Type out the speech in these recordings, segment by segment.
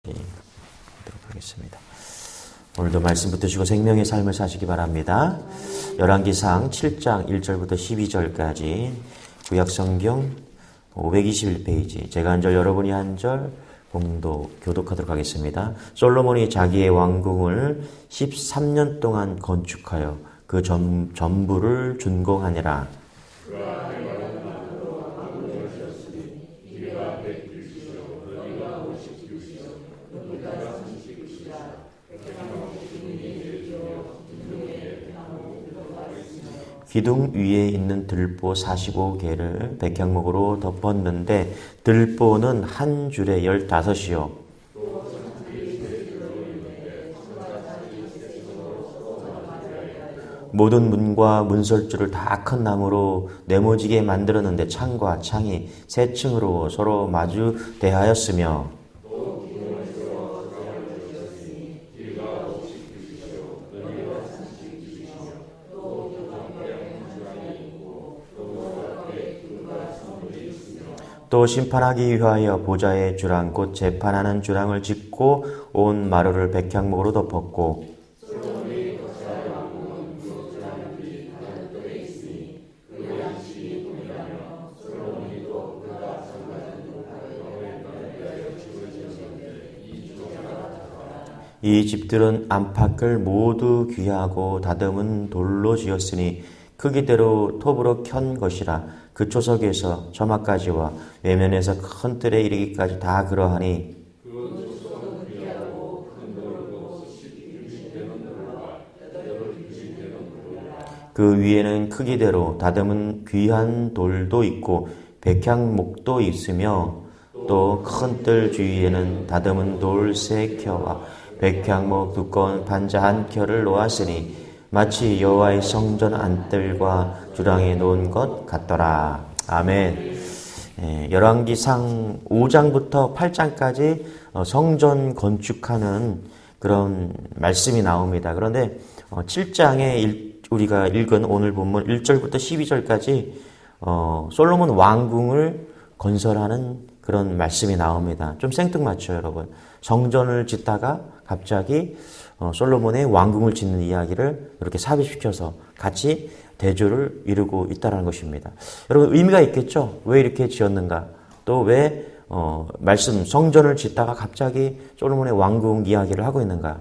하도록 하겠습니다. 오늘도 말씀 붙드시고 생명의 삶을 사시기 바랍니다. 열왕기상 7장 1절부터 12절까지 구약성경 521페이지, 제가 한 절 여러분이 한 절 교독하도록 하겠습니다. 솔로몬이 자기의 왕궁을 13년 동안 건축하여 그 전부를 준공하니라. 기둥 위에 있는 들보 45개를 백향목으로 덮었는데 들보는 한 줄에 15이요. 모든 문과 문설주를 다 큰 나무로 네모지게 만들었는데 창과 창이 세 층으로 서로 마주 대하였으며 또 심판하기 위하여 보좌의 주랑 곧 재판하는 주랑을 짓고 온 마루를 백향목으로 덮었고 이 집들은 안팎을 모두 귀하고 다듬은 돌로 지었으니 크기대로 톱으로 켠 것이라. 그 초석에서 저마까지와 외면에서 큰 뜰에 이르기까지 다 그러하니 그 위에는 크기대로 다듬은 귀한 돌도 있고 백향목도 있으며 또 큰 뜰 주위에는 다듬은 돌 3켜와 백향목 두꺼운 판자 1켜를 놓았으니 마치 여호와의 성전 안뜰과 주랑에 놓은 것 같더라. 아멘. 열왕기상 5장부터 8장까지 성전 건축하는 그런 말씀이 나옵니다. 그런데 7장에 우리가 읽은 오늘 본문 1절부터 12절까지 솔로몬 왕궁을 건설하는 그런 말씀이 나옵니다. 좀 생뚱맞죠, 여러분? 성전을 짓다가 갑자기 솔로몬의 왕궁을 짓는 이야기를 이렇게 삽입시켜서 같이 대조를 이루고 있다는 것입니다. 여러분, 의미가 있겠죠? 왜 이렇게 지었는가? 또 왜 말씀 성전을 짓다가 갑자기 솔로몬의 왕궁 이야기를 하고 있는가?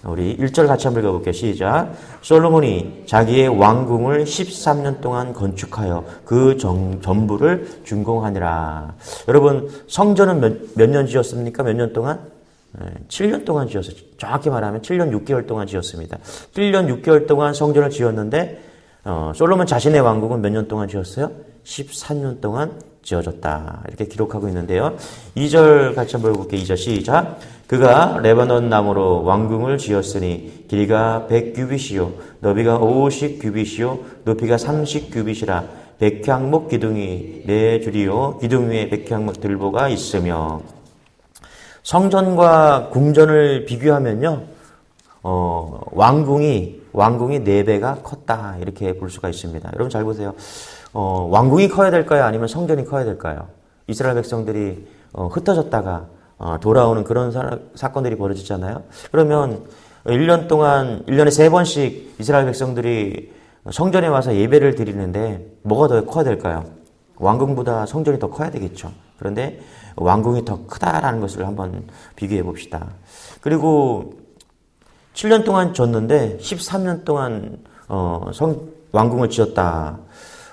우리 1절 같이 한번 읽어볼게요. 시작. 솔로몬이 자기의 왕궁을 13년 동안 건축하여 그 전부를 준공하니라. 여러분, 성전은 몇 년 지었습니까? 몇 년 동안? 7년 동안 지었어요. 정확히 말하면 7년 6개월 동안 지었습니다. 7년 6개월 동안 성전을 지었는데 솔로몬 자신의 왕국은 몇 년 동안 지었어요? 13년 동안 지어졌다. 이렇게 기록하고 있는데요. 2절 같이 한번 볼게요. 2절 시작. 그가 레바논 나무로 왕궁을 지었으니 길이가 100규빗이요 너비가 50규빗이요 높이가 30규빗이라 백향목 기둥이 4줄이요 기둥 위에 백향목 들보가 있으며. 성전과 궁전을 비교하면요, 왕궁이 4배가 컸다. 이렇게 볼 수가 있습니다. 여러분 잘 보세요. 왕궁이 커야 될까요? 아니면 성전이 커야 될까요? 이스라엘 백성들이 흩어졌다가 돌아오는 그런 사건들이 벌어지잖아요. 그러면 1년 동안, 1년에 3번씩 이스라엘 백성들이 성전에 와서 예배를 드리는데 뭐가 더 커야 될까요? 왕궁보다 성전이 더 커야 되겠죠. 그런데 왕궁이 더 크다라는 것을 한번 비교해 봅시다. 그리고 7년 동안 졌는데 13년 동안 왕궁을 지었다.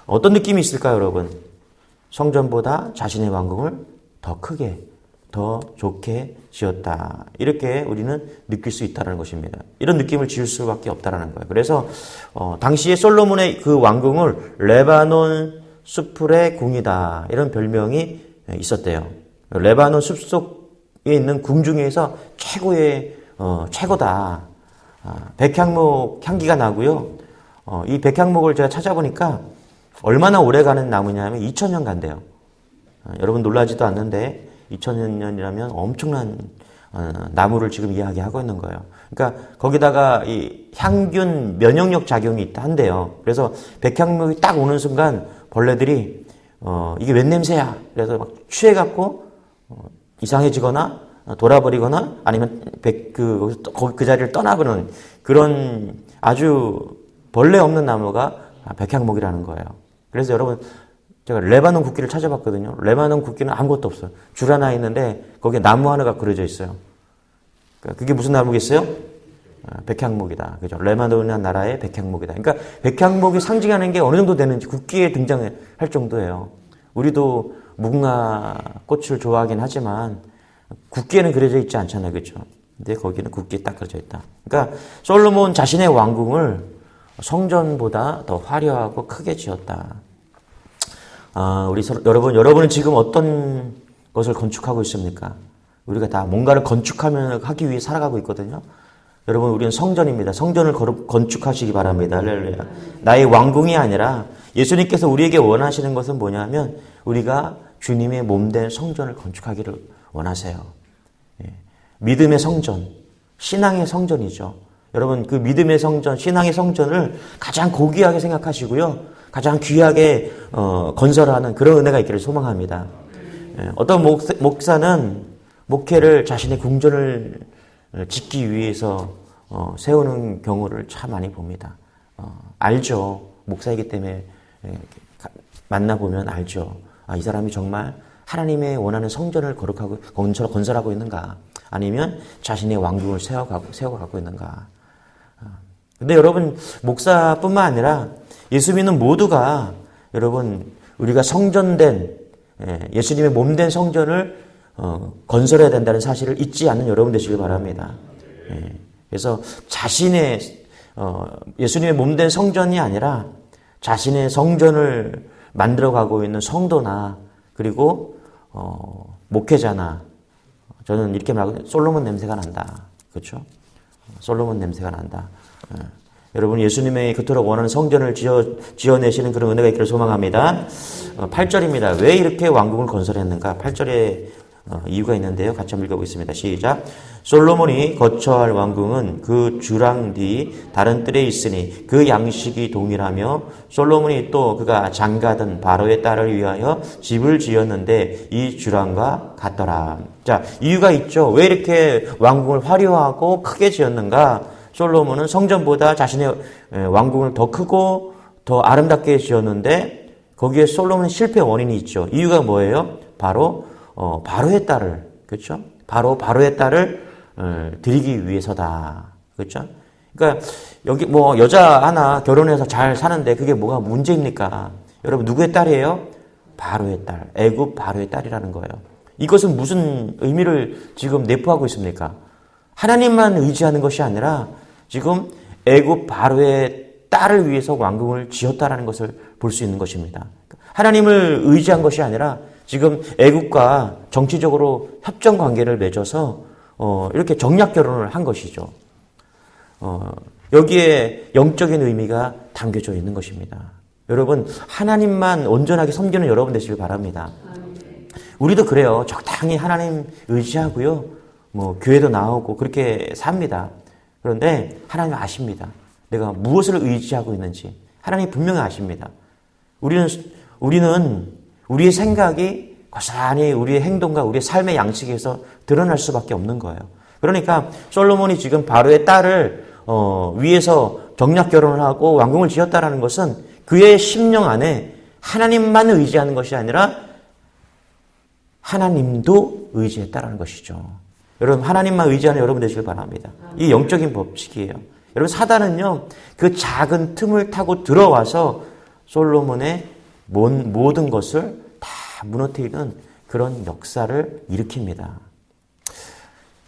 어떤 느낌이 있을까요, 여러분? 성전보다 자신의 왕궁을 더 크게, 더 좋게 지었다. 이렇게 우리는 느낄 수 있다는 것입니다. 이런 느낌을 지을 수밖에 없다는 거예요. 그래서 당시에 솔로몬의 그 왕궁을 레바논 숲풀의 궁이다. 이런 별명이 있었대요. 레바논 숲속에 있는 궁 중에서 최고다. 백향목 향기가 나고요. 이 백향목을 제가 찾아보니까 얼마나 오래 가는 나무냐면 2000년 간대요. 여러분 놀라지도 않는데 2000년이라면 엄청난 나무를 지금 이야기하고 있는 거예요. 그러니까 거기다가 이 향균 면역력 작용이 있다 한대요. 그래서 백향목이 딱 오는 순간 벌레들이 이게 웬 냄새야? 그래서 막 취해갖고 이상해지거나 돌아버리거나 아니면 그 자리를 떠나버리는 그런 아주 벌레 없는 나무가 백향목이라는 거예요. 그래서 여러분 제가 레바논 국기를 찾아봤거든요. 레바논 국기는 아무것도 없어요. 줄 하나 있는데 거기에 나무 하나가 그려져 있어요. 그게 무슨 나무겠어요? 백향목이다. 그죠? 레바논이라는 나라의 백향목이다. 그러니까 백향목이 상징하는 게 어느 정도 되는지 국기에 등장할 정도예요. 우리도 무궁화 꽃을 좋아하긴 하지만 국기에는 그려져 있지 않잖아요. 그렇죠? 근데 거기는 국기에 딱 그려져 있다. 그러니까 솔로몬 자신의 왕궁을 성전보다 더 화려하고 크게 지었다. 여러분은 지금 어떤 것을 건축하고 있습니까? 우리가 다 뭔가를 하기 위해 살아가고 있거든요. 여러분, 우리는 성전입니다. 성전을 건축하시기 바랍니다. 할렐루야. 나의 왕궁이 아니라 예수님께서 우리에게 원하시는 것은 뭐냐면 우리가 주님의 몸된 성전을 건축하기를 원하세요. 믿음의 성전, 신앙의 성전이죠. 여러분, 그 믿음의 성전, 신앙의 성전을 가장 고귀하게 생각하시고요. 가장 귀하게 건설하는 그런 은혜가 있기를 소망합니다. 어떤 목사는 목회를 자신의 궁전을 짓기 위해서 세우는 경우를 참 많이 봅니다. 알죠. 목사이기 때문에 만나보면 알죠. 이 사람이 정말 하나님의 원하는 성전을 건설하고 있는가? 아니면 자신의 왕궁을 세워가고 있는가? 근데 여러분, 목사뿐만 아니라 예수 믿는 모두가 여러분, 우리가 성전된, 예수님의 몸된 성전을 건설해야 된다는 사실을 잊지 않는 여러분 되시길 바랍니다. 그래서 예수님의 몸된 성전이 아니라 자신의 성전을 만들어가고 있는 성도나 그리고 목회자나 저는 이렇게 말하고 솔로몬 냄새가 난다. 그렇죠? 솔로몬 냄새가 난다. 여러분 예수님의 그토록 원하는 성전을 지어내시는 그런 은혜가 있기를 소망합니다. 8절입니다. 왜 이렇게 왕궁을 건설했는가? 8절에 이유가 있는데요. 같이 한번 읽어보겠습니다. 시작. 솔로몬이 거처할 왕궁은 그 주랑 뒤 다른 뜰에 있으니 그 양식이 동일하며 솔로몬이 또 그가 장가든 바로의 딸을 위하여 집을 지었는데 이 주랑과 같더라. 자, 이유가 있죠. 왜 이렇게 왕궁을 화려하고 크게 지었는가? 솔로몬은 성전보다 자신의 왕궁을 더 크고 더 아름답게 지었는데 거기에 솔로몬의 실패 원인이 있죠. 이유가 뭐예요? 바로 바로의 딸을, 그렇죠? 바로의 딸을 드리기 위해서다. 그렇죠? 그러니까 여기 뭐 여자 하나 결혼해서 잘 사는데 그게 뭐가 문제입니까? 여러분 누구의 딸이에요? 바로의 딸, 애굽 바로의 딸이라는 거예요. 이것은 무슨 의미를 지금 내포하고 있습니까? 하나님만 의지하는 것이 아니라 지금 애굽 바로의 딸을 위해서 왕궁을 지었다라는 것을 볼 수 있는 것입니다. 하나님을 의지한 것이 아니라 지금 애국과 정치적으로 협정 관계를 맺어서 이렇게 정략 결혼을 한 것이죠. 여기에 영적인 의미가 담겨져 있는 것입니다. 여러분 하나님만 온전하게 섬기는 여러분 되시길 바랍니다. 우리도 그래요. 적당히 하나님 의지하고요. 뭐 교회도 나오고 그렇게 삽니다. 그런데 하나님 아십니다. 내가 무엇을 의지하고 있는지 하나님 분명히 아십니다. 우리는 우리의 생각이 고스란히 우리의 행동과 우리의 삶의 양식에서 드러날 수밖에 없는 거예요. 그러니까 솔로몬이 지금 바로의 딸을 위해서 정략 결혼을 하고 왕궁을 지었다라는 것은 그의 심령 안에 하나님만 의지하는 것이 아니라 하나님도 의지했다라는 것이죠. 여러분 하나님만 의지하는 여러분 되시길 바랍니다. 이 영적인 법칙이에요. 여러분 사단은요 그 작은 틈을 타고 들어와서 솔로몬의 모든 것을 다 무너뜨리는 그런 역사를 일으킵니다.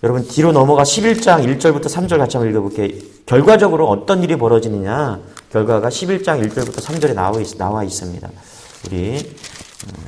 여러분 뒤로 넘어가 11장 1절부터 3절 같이 한번 읽어볼게요. 결과적으로 어떤 일이 벌어지느냐 결과가 11장 1절부터 3절에 나와 있습니다. 우리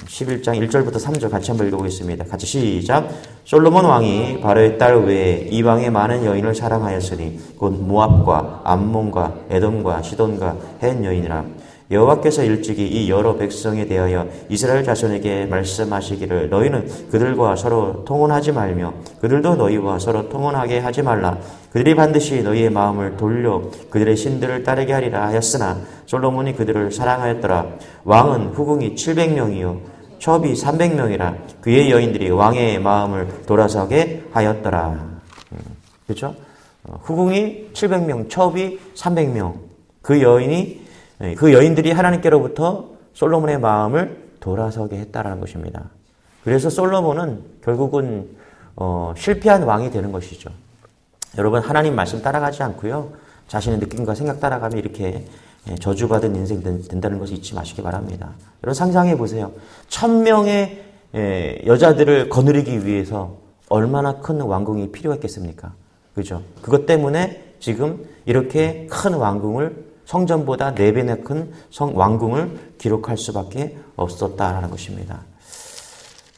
11장 1절부터 3절 같이 한번 읽어보겠습니다. 같이 시작. 솔로몬 왕이 바로의 딸 외에 이방의 많은 여인을 사랑하였으니 곧 모압과 암몬과 에돔과 시돈과 헷 여인이라. 여호와께서 일찍이 이 여러 백성에 대하여 이스라엘 자손에게 말씀하시기를 너희는 그들과 서로 통혼하지 말며 그들도 너희와 서로 통혼하게 하지 말라. 그들이 반드시 너희의 마음을 돌려 그들의 신들을 따르게 하리라 하였으나 솔로몬이 그들을 사랑하였더라. 왕은 후궁이 700명이요 첩이 300명이라 그의 여인들이 왕의 마음을 돌아서게 하였더라. 그렇죠? 후궁이 700명, 첩이 300명. 그 여인들이 하나님께로부터 솔로몬의 마음을 돌아서게 했다라는 것입니다. 그래서 솔로몬은 결국은 실패한 왕이 되는 것이죠. 여러분, 하나님 말씀 따라가지 않고요, 자신의 느낌과 생각 따라가면 이렇게 저주받은 인생 된다는 것을 잊지 마시기 바랍니다. 여러분, 상상해 보세요. 1000명의 여자들을 거느리기 위해서 얼마나 큰 왕궁이 필요했겠습니까? 그죠? 그것 때문에 지금 이렇게 큰 왕궁을, 성전보다 4배나 큰 왕궁을 기록할 수밖에 없었다라는 것입니다.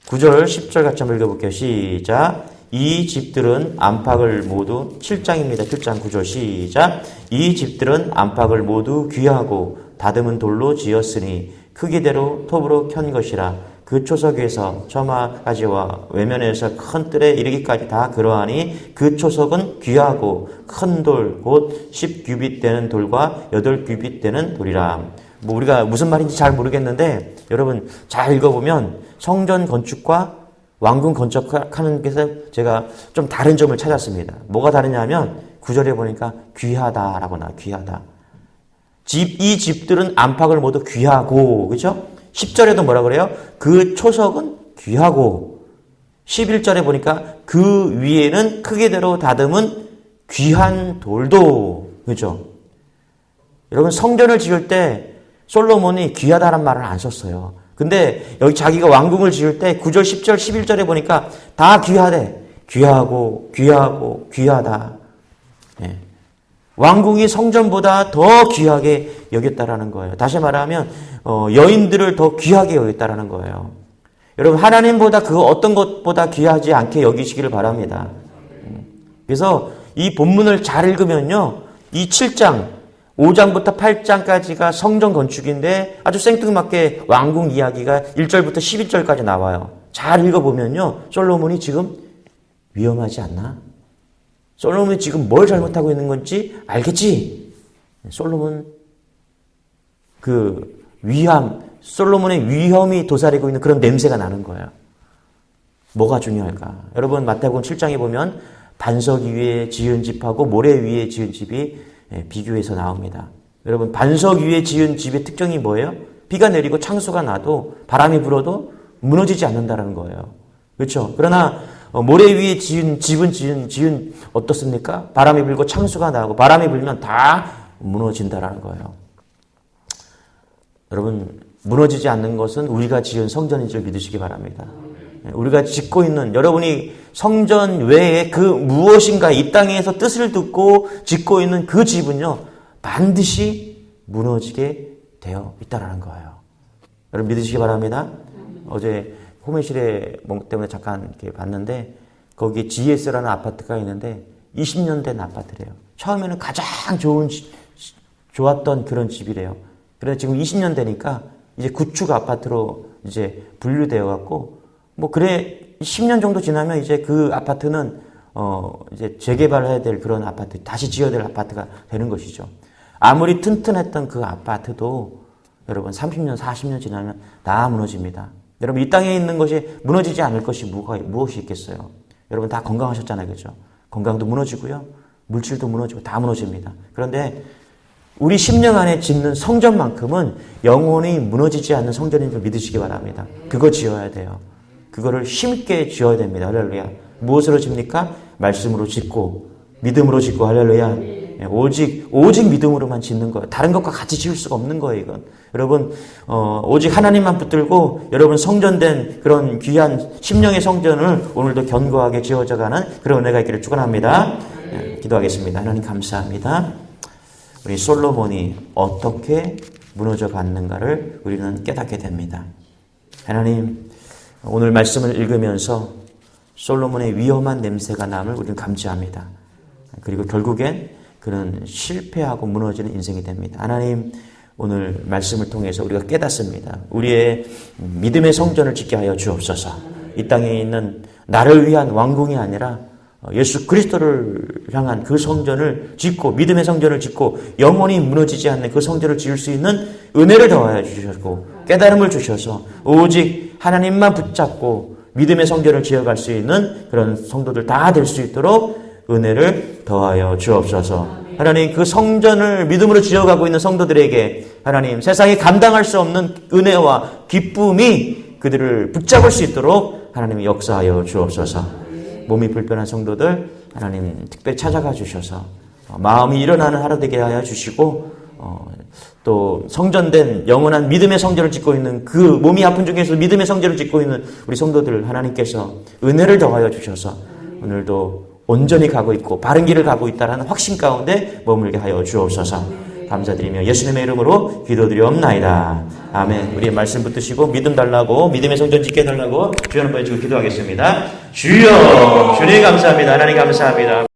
9절, 10절 같이 한번 읽어볼게요. 시작. 이 집들은 안팎을 모두, 7장입니다. 7장 9절 시작. 이 집들은 안팎을 모두 귀하고 다듬은 돌로 지었으니 크기대로 톱으로 켠 것이라. 그 초석에서 처마가지와 외면에서 큰 뜰에 이르기까지 다 그러하니 그 초석은 귀하고 큰 돌, 곧 10규빗 되는 돌과 8규빗 되는 돌이라. 뭐 우리가 무슨 말인지 잘 모르겠는데 여러분 잘 읽어보면 성전 건축과 왕궁 건축하는 것에서 제가 좀 다른 점을 찾았습니다. 뭐가 다르냐면 9절에 보니까 귀하다라고 나와요. 귀하다. 이 집들은 안팎을 모두 귀하고, 그렇죠? 10절에도 뭐라 그래요? 그 초석은 귀하고, 11절에 보니까 그 위에는 크기대로 다듬은 귀한 돌도, 그렇죠? 여러분, 성전을 지을 때 솔로몬이 귀하다란 말을 안 썼어요. 근데 여기 자기가 왕궁을 지을 때 9절, 10절, 11절에 보니까 다 귀하대. 귀하고, 귀하고, 귀하다. 예. 왕궁이 성전보다 더 귀하게 여겼다라는 거예요. 다시 말하면 여인들을 더 귀하게 여겼다라는 거예요. 여러분, 하나님보다 그 어떤 것보다 귀하지 않게 여기시기를 바랍니다. 그래서 이 본문을 잘 읽으면요, 이 7장 5장부터 8장까지가 성전 건축인데 아주 생뚱맞게 왕궁 이야기가 1절부터 11절까지 나와요. 잘 읽어보면요, 솔로몬이 지금 위험하지 않나? 솔로몬이 지금 뭘 잘못하고 있는 건지 알겠지? 솔로몬 솔로몬의 위험이 도사리고 있는 그런 냄새가 나는 거예요. 뭐가 중요할까? 여러분, 마태복음 7장에 보면 반석 위에 지은 집하고 모래 위에 지은 집이 비교해서 나옵니다. 여러분, 반석 위에 지은 집의 특징이 뭐예요? 비가 내리고 창수가 나도 바람이 불어도 무너지지 않는다는 거예요. 그렇죠? 그러나 모래 위에 지은 집은 어떻습니까? 바람이 불고 창수가 나고 바람이 불면 다 무너진다라는 거예요. 여러분, 무너지지 않는 것은 우리가 지은 성전인 줄 믿으시기 바랍니다. 우리가 짓고 있는, 여러분이 성전 외에 그 무엇인가 이 땅에서 뜻을 듣고 짓고 있는 그 집은요, 반드시 무너지게 되어 있다라는 거예요. 여러분 믿으시기 바랍니다. 어제 호메실에 때문에 잠깐 이렇게 봤는데 거기 GS라는 아파트가 있는데 20년 된 아파트래요. 처음에는 가장 좋았던 그런 집이래요. 그런데 지금 20년 되니까 이제 구축 아파트로 이제 분류되어 갖고 뭐 그래 10년 정도 지나면 이제 그 아파트는 이제 재개발해야 될 그런 아파트, 다시 지어야 될 아파트가 되는 것이죠. 아무리 튼튼했던 그 아파트도 여러분 30년, 40년 지나면 다 무너집니다. 여러분 이 땅에 있는 것이 무너지지 않을 것이 무엇이 있겠어요? 여러분 다 건강하셨잖아요. 그렇죠? 건강도 무너지고요. 물질도 무너지고 다 무너집니다. 그런데 우리 심령 안에 짓는 성전만큼은 영원히 무너지지 않는 성전인 줄 믿으시기 바랍니다. 그거 지어야 돼요. 그거를 힘있게 지어야 됩니다. 할렐루야. 무엇으로 집니까? 말씀으로 짓고 믿음으로 짓고 할렐루야. 오직 믿음으로만 짓는 거예요. 다른 것과 같이 지을 수가 없는 거예요. 이건 여러분 오직 하나님만 붙들고 여러분 성전된 그런 귀한 심령의 성전을 오늘도 견고하게 지어져가는 그런 은혜가 있기를 축원합니다. 기도하겠습니다. 하나님 감사합니다. 우리 솔로몬이 어떻게 무너져 갔는가를 우리는 깨닫게 됩니다. 하나님, 오늘 말씀을 읽으면서 솔로몬의 위험한 냄새가 남을 우리는 감지합니다. 그리고 결국엔 그는 실패하고 무너지는 인생이 됩니다. 하나님, 오늘 말씀을 통해서 우리가 깨닫습니다. 우리의 믿음의 성전을 짓게 하여 주옵소서. 이 땅에 있는 나를 위한 왕궁이 아니라 예수 그리스도를 향한 그 성전을 짓고 믿음의 성전을 짓고 영원히 무너지지 않는 그 성전을 지을 수 있는 은혜를 더하여 주셨고 깨달음을 주셔서 오직 하나님만 붙잡고 믿음의 성전을 지어갈 수 있는 그런 성도들 다 될 수 있도록 은혜를 더하여 주옵소서. 하나님, 그 성전을 믿음으로 지어가고 있는 성도들에게 하나님, 세상이 감당할 수 없는 은혜와 기쁨이 그들을 붙잡을 수 있도록 하나님이 역사하여 주옵소서. 몸이 불편한 성도들 하나님 특별히 찾아가 주셔서 마음이 일어나는 하루 되게 하여 주시고, 또 성전된 영원한 믿음의 성전을 짓고 있는 그 몸이 아픈 중에서 믿음의 성전을 짓고 있는 우리 성도들 하나님께서 은혜를 더하여 주셔서 오늘도 온전히 가고 있고 바른 길을 가고 있다는 확신 가운데 머물게 하여 주옵소서. 감사드리며 예수님의 이름으로 기도드리옵나이다. 아멘. 우리 말씀 붙드시고 믿음 달라고, 믿음의 성전 짓게 달라고 주여 한번 해주고 기도하겠습니다. 주여, 주님 감사합니다. 하나님 감사합니다.